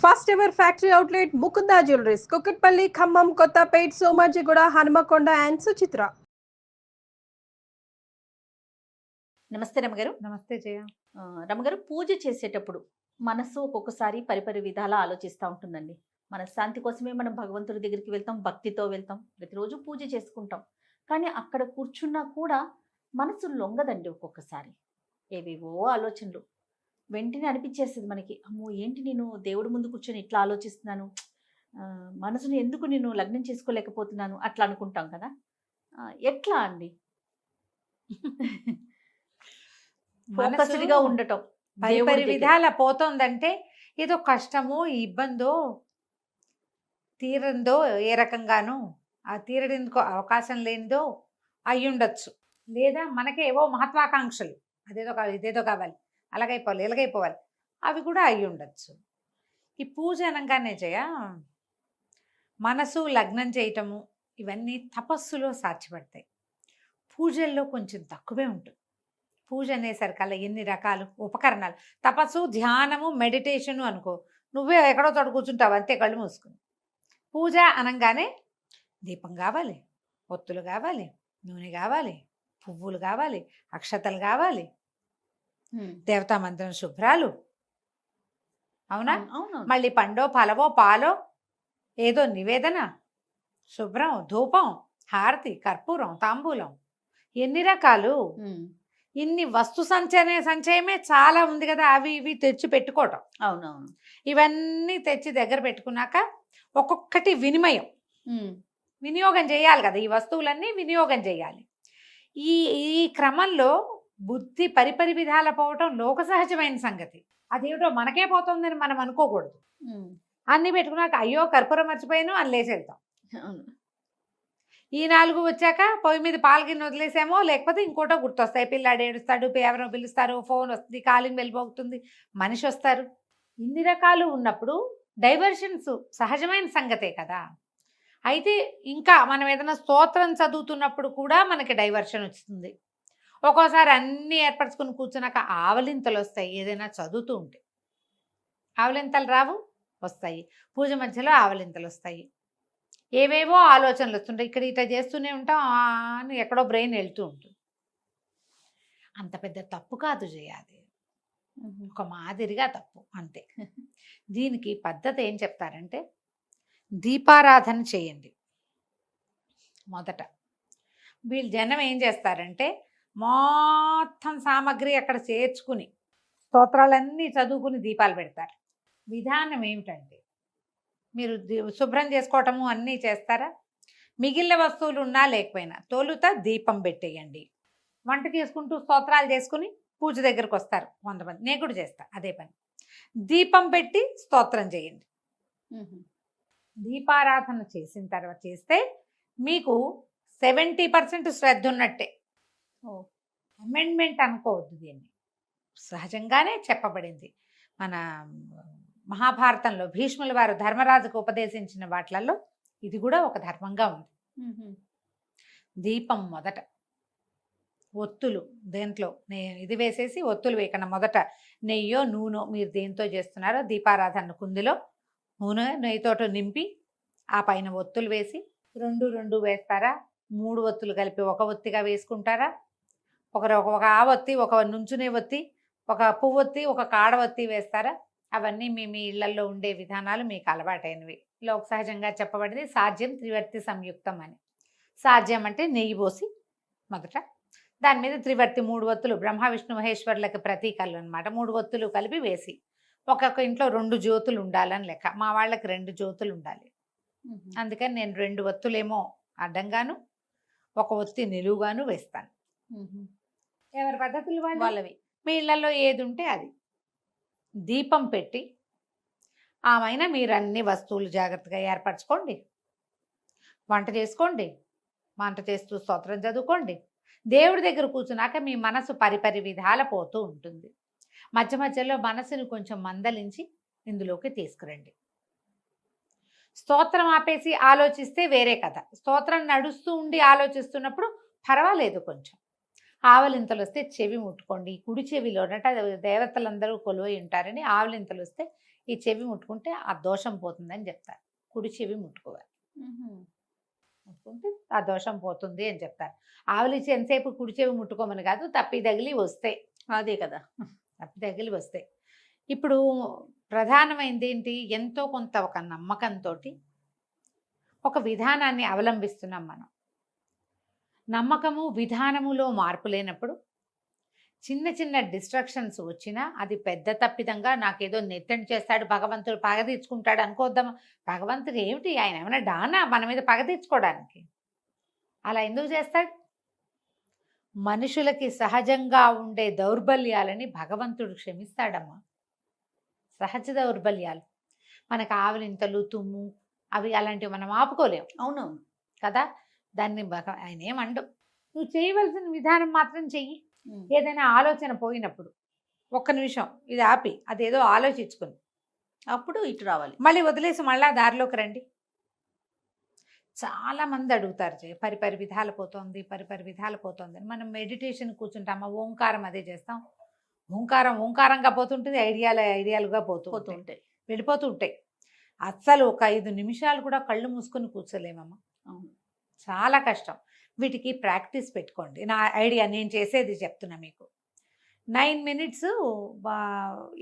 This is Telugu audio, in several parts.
First ever factory outlet Mukunda jewelleries Kukatpally Khammam Kothapet Somajiguda Hanamkonda and Suchitra. నమస్తే రమగారు. నమస్తే జయ. రమగారు, పూజ చేసేటప్పుడు మనసు ఒక్కొక్కసారి పరిపరి విధాల ఆలోచిస్తూ ఉంటుందండి. మన శాంతి కోసమే మనం భగవంతుడి దగ్గరికి వెళ్తాం, భక్తితో వెళ్తాం, ప్రతిరోజు పూజ చేసుకుంటాం. కానీ అక్కడ కూర్చున్నా కూడా మనసు లొంగదండి. ఒక్కొక్కసారి ఏవేవో ఆలోచనలు వెంటనే అనిపించేస్తుంది మనకి, అమ్మో ఏంటి నేను దేవుడి ముందు కూర్చొని ఇట్లా ఆలోచిస్తున్నాను, మనసుని ఎందుకు నేను లగ్నం చేసుకోలేకపోతున్నాను అట్లా అనుకుంటాం కదా. ఎట్లా అండి ఫోకస్డ్గా ఉండటం పరిపరి విధాల పోతోందంటే ఏదో కష్టమో ఇబ్బందో తీరందో ఏ రకంగానూ ఆ తీరడానికి అవకాశం లేనిదో అయ్యుండొచ్చు. లేదా మనకేవో మహత్వాకాంక్షలు, అదేదో కావాలి ఇదేదో కావాలి అలాగైపోవాలి ఇలాగైపోవాలి, అవి కూడా అయ్యి ఉండొచ్చు. ఈ పూజ అనగానే జయ మనసు లగ్నం చేయటము ఇవన్నీ తపస్సులో సాధ్యపడతాయి. పూజల్లో కొంచెం తక్కువే ఉంటుంది. పూజ అనేసరికల్లా ఎన్ని రకాలు ఉపకరణాలు, తపస్సు ధ్యానము మెడిటేషను అనుకో, నువ్వే ఎక్కడో చోట కూర్చుంటావు అంతే కళ్ళు మూసుకుని. పూజ అనగానే దీపం కావాలి, ఒత్తులు కావాలి, నూనె కావాలి, పువ్వులు కావాలి, అక్షతలు కావాలి, దేవతా మంత్రం శుభ్రాలు, అవునా? మళ్ళీ పండో ఫలవో పాలో ఏదో నివేదన, శుభ్రం, ధూపం, హారతి, కర్పూరం, తాంబూలం, ఎన్ని రకాలు. ఇన్ని వస్తు సంచయమే చాలా ఉంది కదా, అవి ఇవి తెచ్చి పెట్టుకోవటం. అవునవును. ఇవన్నీ తెచ్చి దగ్గర పెట్టుకున్నాక ఒక్కొక్కటి వినియోగం చేయాలి కదా. ఈ వస్తువులన్నీ వినియోగం చేయాలి. ఈ ఈ క్రమంలో బుద్ధి పరిపరి విధాల పోవటం లోక సహజమైన సంగతి. అదేమిటో మనకే పోతుందని మనం అనుకోకూడదు. అన్నీ పెట్టుకున్నాక అయ్యో కర్పూరం మర్చిపోయాను అని లేచి వెళ్తాం. ఈ 4 వచ్చాక పొయ్యి మీద పాలగిన్నె వదిలేసామో లేకపోతే ఇంకోటో గుర్తొస్తాయి. పిల్లాడు ఏడుస్తాడు, ఎవరో పిలుస్తారు, ఫోన్ వస్తుంది, కాలింగ్ వెళ్ళిపోతుంది, మనిషి వస్తారు. ఇన్ని రకాలు ఉన్నప్పుడు డైవర్షన్స్ సహజమైన సంగతే కదా. అయితే ఇంకా మనం ఏదైనా స్తోత్రం చదువుతున్నప్పుడు కూడా మనకి డైవర్షన్ వస్తుంది. ఒక్కోసారి అన్నీ ఏర్పరచుకుని కూర్చున్నాక ఆవలింతలు వస్తాయి. ఏదైనా చదువుతూ ఉంటే ఆవలింతలు రావు, వస్తాయి. పూజ మధ్యలో ఆవలింతలు వస్తాయి. ఏవేవో ఆలోచనలు వస్తుంటాయి. ఇక్కడ ఇట్లా చేస్తూనే ఉంటాం అని ఎక్కడో బ్రెయిన్ వెళ్తూ ఉంటుంది. అంత పెద్ద తప్పు కాదు చేయాలి, ఒక మాదిరిగా తప్పు అంతే. దీనికి పద్ధతి ఏం చెప్తారంటే దీపారాధన చేయండి. మొదట వీళ్ళు జనం ఏం చేస్తారంటే మొత్తం సామాగ్రి అక్కడ చేర్చుకుని స్తోత్రాలన్నీ చదువుకుని దీపాలు పెడతారు. విధానం ఏమిటంటే మీరు శుభ్రం చేసుకోవటము అన్నీ చేస్తారా, మిగిలిన వస్తువులు ఉన్నా లేకపోయినా తోలుత దీపం పెట్టేయండి. వంట చేసుకుంటూ స్తోత్రాలు చేసుకుని పూజ దగ్గరకు వస్తారు కొంతమంది, నేను కూడా చేస్తా అదే పని. దీపం పెట్టి స్తోత్రం చేయండి. దీపారాధన చేసిన తర్వాత చేస్తే మీకు 70% శ్రద్ధ ఉన్నట్టే. అమెండ్మెంట్ అనుకోవద్దు, దీన్ని సహజంగానే చెప్పబడింది. మన మహాభారతంలో భీష్ముల వారు ధర్మరాజుకు ఉపదేశించిన వాటిలలో ఇది కూడా ఒక ధర్మంగా ఉంది. దీపం మొదట, ఒత్తులు దేంట్లో ఇది వేసేసి ఒత్తులు వేయకుండా మొదట నెయ్యో నూనె మీరు దేంతో చేస్తున్నారో దీపారాధన కుందిలో నూనె నెయ్యితోటి నింపి ఆ పైన ఒత్తులు వేసి 2 వేస్తారా, 3 ఒత్తులు కలిపి ఒక ఒత్తిగా వేసుకుంటారా, ఒక ఆవొత్తి, ఒక నుంచునే ఒత్తి, ఒక పువ్వొత్తి, ఒక కాడవత్తి వేస్తారా. అవన్నీ మీ ఇళ్లలో ఉండే విధానాలు మీకు అలవాటైనవి. లోక సహజంగా చెప్పబడింది సాధ్యం త్రివర్తి సంయుక్తం అని. సాధ్యం అంటే నెయ్యి పోసి మొదట దాని మీద త్రివర్తి 3 ఒత్తులు, బ్రహ్మ విష్ణు మహేశ్వరులకి ప్రతీకలు అనమాట. 3 ఒత్తులు కలిపి వేసి ఒక్కొక్క ఇంట్లో 2 జ్యోతులు ఉండాలని లెక్క. మా వాళ్ళకి 2 జ్యోతులు ఉండాలి. అందుకని నేను 2 ఒత్తులేమో అడ్డంగాను 1 ఒత్తి నిలువుగాను వేస్తాను. ఎవరి పద్ధతులు వాళ్ళవి. మీ ఇళ్లలో ఏది ఉంటే అది. దీపం పెట్టి ఆమెన మీరు అన్ని వస్తువులు జాగ్రత్తగా ఏర్పరచుకోండి. వంట చేసుకోండి, వంట చేస్తూ స్తోత్రం చదువుకోండి. దేవుడి దగ్గర కూర్చున్నాక మీ మనసు పరిపరి విధాల పోతూ ఉంటుంది. మధ్య మధ్యలో మనసుని కొంచెం మందలించి ఇందులోకి తీసుకురండి. స్తోత్రం ఆపేసి ఆలోచిస్తే వేరే కథ. స్తోత్రం నడుస్తూ ఉండి ఆలోచిస్తున్నప్పుడు పర్వాలేదు, కొంచెం ఆవలింతలు వస్తే చెవి ముట్టుకోండి. కుడి చెవిలోనట దేవతలందరూ కొలువై ఉంటారని ఆవలింతలు వస్తే ఈ చెవి ముట్టుకుంటే ఆ దోషం పోతుందని చెప్తారు. కుడి చెవి ముట్టుకోవాలి, ముట్టుకుంటే ఆ దోషం పోతుంది అని చెప్తారు. ఆవులిచ్చి ఎంతసేపు కుడి చెవి ముట్టుకోమని కాదు, తప్పి తగిలి వస్తే, అదే కదా. తప్పి తగిలి వస్తే. ఇప్పుడు ప్రధానమైనది ఏంటి, ఎంతో కొంత ఒక నమ్మకంతో ఒక విధానాన్ని అవలంబిస్తున్నాం మనం. నమ్మకము విధానములో మార్పు లేనప్పుడు చిన్న చిన్న డిస్ట్రాక్షన్స్ వచ్చినా అది పెద్ద తప్పిదంగా నాకేదో నెత్తని చేస్తాడు భగవంతుడు, పగ తీర్చుకుంటాడు అనుకోద్దామా. భగవంతుడు ఏమిటి, ఆయన ఏమైనా డానా మన మీద పగ తీర్చుకోవడానికి? అలా ఎందుకు చేస్తాడు? మనుషులకి సహజంగా ఉండే దౌర్బల్యాలని భగవంతుడు క్షమిస్తాడమ్మా. సహజ దౌర్బల్యాలు, మనకు ఆవలింతలు, తుమ్ము, అవి అలాంటివి మనం ఆపుకోలేము. అవునవును కదా, దాన్ని ఆయన ఏమండు. నువ్వు చేయవలసిన విధానం మాత్రం చెయ్యి. ఏదైనా ఆలోచన పోయినప్పుడు ఒక్క నిమిషం ఇది ఆపి అదేదో ఆలోచించుకుని అప్పుడు ఇటు రావాలి. మళ్ళీ వదిలేసి మళ్ళా దారిలోకి రండి. చాలా మంది అడుగుతారు, పరిపరి విధాలు పోతుంది, పరిపరి విధాలు పోతుంది అని. మనం మెడిటేషన్ కూర్చుంటామా, ఓంకారం అదే చేస్తాం. ఓంకారంగా పోతుంటుంది, ఐడియాలుగా పోతూ ఉంటాయి, వెళ్ళిపోతూ ఉంటాయి. అస్సలు ఒక 5 నిమిషాలు కూడా కళ్ళు మూసుకొని కూర్చోలేమమ్మా. అవును, చాలా కష్టం. వీటికి ప్రాక్టీస్ పెట్టుకోండి. నా ఐడియా నేను చేసేది చెప్తున్నా మీకు. 9 minutes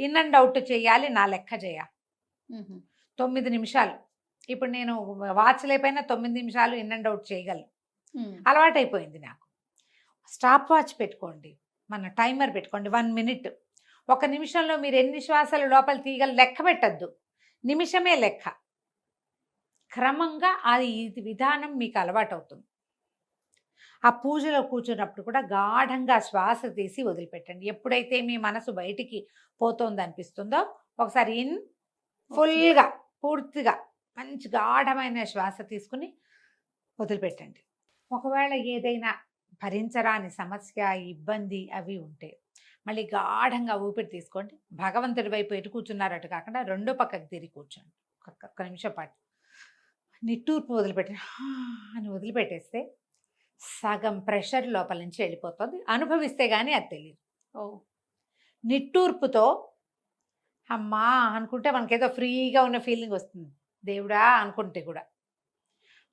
ఇన్ అండ్ అవుట్ చేయాలి, నా లెక్క చేయాలి. 9 నిమిషాలు. ఇప్పుడు నేను వాచ్ లేకపోయినా 9 నిమిషాలు ఇన్ అండ్ అవుట్ చేయగలను, అలవాటైపోయింది నాకు. స్టాప్ వాచ్ పెట్టుకోండి, మన టైమర్ పెట్టుకోండి. 1 minute. 1 నిమిషంలో మీరు ఎన్ని శ్వాసలు లోపల తీయగల లెక్క పెట్టద్దు, నిమిషమే లెక్క. క్రమంగా అది విధానం మీకు అలవాటు అవుతుంది. ఆ పూజలో కూర్చున్నప్పుడు కూడా గాఢంగా శ్వాస తీసి వదిలిపెట్టండి. ఎప్పుడైతే మీ మనసు బయటికి పోతుంది అనిపిస్తుందో ఒకసారి ఇన్ ఫుల్గా పూర్తిగా మంచి గాఢమైన శ్వాస తీసుకుని వదిలిపెట్టండి. ఒకవేళ ఏదైనా భరించరాని సమస్య, ఇబ్బంది అవి ఉంటే మళ్ళీ గాఢంగా ఊపిరి తీసుకోండి. భగవంతుడి వైపు ఎటు కూర్చున్నారటు కాకుండా రెండో పక్కకు తిరిగి కూర్చోండి. ఒక్క నిమిషం పాటు నిట్టూర్పు వదిలిపెట్టి అని వదిలిపెట్టేస్తే సగం ప్రెషర్ లోపల నుంచి వెళ్ళిపోతుంది. అనుభవిస్తే కానీ అది తెలియదు. నిట్టూర్పుతో అమ్మా అనుకుంటే మనకేదో ఫ్రీగా ఉన్న ఫీలింగ్ వస్తుంది. దేవుడా అనుకుంటే కూడా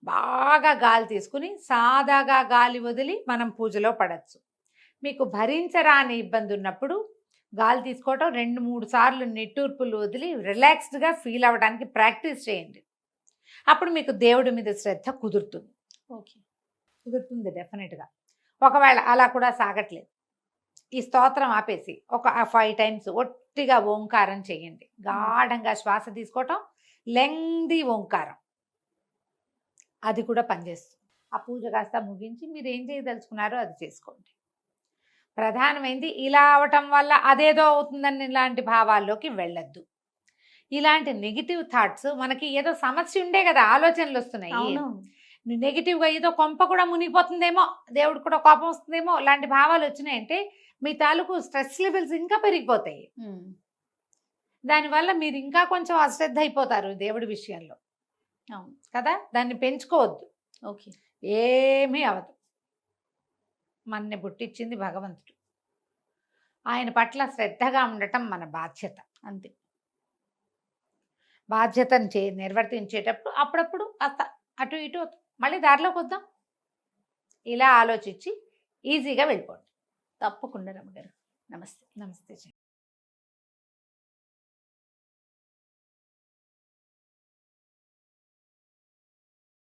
బాగా గాలి తీసుకుని సాదాగా గాలి వదిలి మనం పూజలో పడచ్చు. మీకు భరించరాని ఇబ్బంది ఉన్నప్పుడు గాలి తీసుకోవటం 2-3 సార్లు నిట్టూర్పులు వదిలి రిలాక్స్డ్గా ఫీల్ అవ్వడానికి ప్రాక్టీస్ చేయండి. అప్పుడు మీకు దేవుడి మీద శ్రద్ధ కుదురుతుంది. కుదురుతుంది డెఫినెట్గా. ఒకవేళ అలా కూడా సాగట్లేదు, ఈ స్తోత్రం ఆపేసి ఒక 5 times ఒట్టిగా ఓంకారం చేయండి. గాఢంగా శ్వాస తీసుకోవటం, లెంగ్దీ ఓంకారం, అది కూడా పనిచేస్తుంది. ఆ పూజ కాస్త ముగించి మీరు ఏం చేయదలుచుకున్నారో అది చేసుకోండి. ప్రధానమైంది ఇలా అవటం వల్ల అదేదో అవుతుందని ఇలాంటి భావాల్లోకి వెళ్ళొద్దు. ఇలాంటి నెగిటివ్ థాట్స్, మనకి ఏదో సమస్య ఉండే కదా ఆలోచనలు వస్తున్నాయి, నెగిటివ్గా ఏదో కొంప కూడా మునిగిపోతుందేమో, దేవుడు కూడా కోపం వస్తుందేమో, ఇలాంటి భావాలు వచ్చినాయంటే మీ తాలూకు స్ట్రెస్ లెవెల్స్ ఇంకా పెరిగిపోతాయి. దానివల్ల మీరు ఇంకా కొంచెం అశ్రద్ధ అయిపోతారు దేవుడి విషయంలో. అవును కదా, దాన్ని పెంచుకోవద్దు. ఓకే, ఏమీ అవదు. మనని పుట్టించింది భగవంతుడు, ఆయన పట్ల శ్రద్ధగా ఉండటం మన బాధ్యత. అంతే. బాధ్యతను నిర్వర్తించేటప్పుడు అప్పుడప్పుడు అటు ఇటు మళ్ళీ దారిలోకి వద్దాం. ఇలా ఆలోచించి ఈజీగా వెళ్ళిపోండి. తప్పకుండా రమ్మగారు. నమస్తే. నమస్తే.